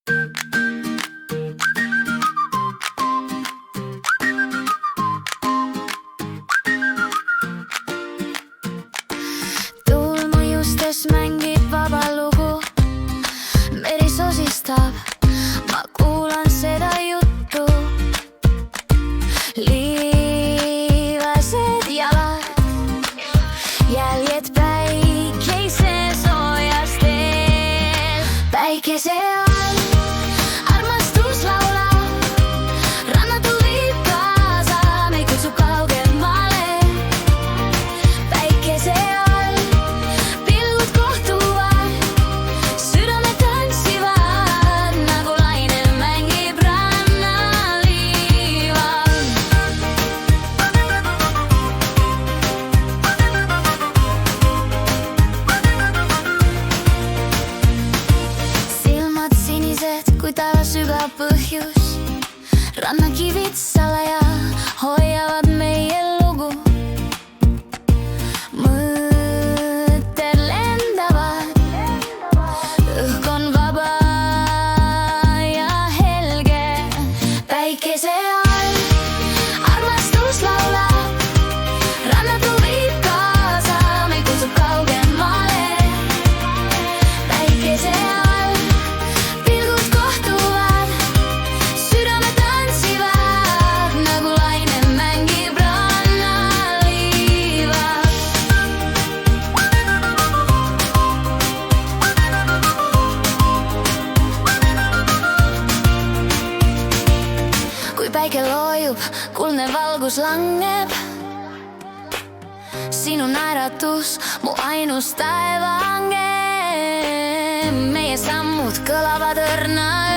Tuul mõjustes mängib vaba lugu, meri sosistab, ma kuulan seda juttu. Liivased jalad, jäljed päikese soojas teel. Päikese all armastus laulab, rannatu viib kaasa, meid kutsub kaugemale. Päikese all pilgud kohtuvad, südamed tantsivad, nagu laine mängib rannaliival. Silmad sinised kui taeva sügav põhjus, rannakivid salaja hoiavad meie lugu. Mõtted lendavad, õhk on vaba ja helge. Päikese all armastus laulab, rannatu viib kaasa, meid kutsub kaugemale. Päikese all pilgud kohtuvad, südamed tantsivad, nagu laine mängib rannaliival. Kui päike loojub, kuldne valgus langeb, sinu naeratus mu ainus taevaange. Meie sammud kõlavad õrna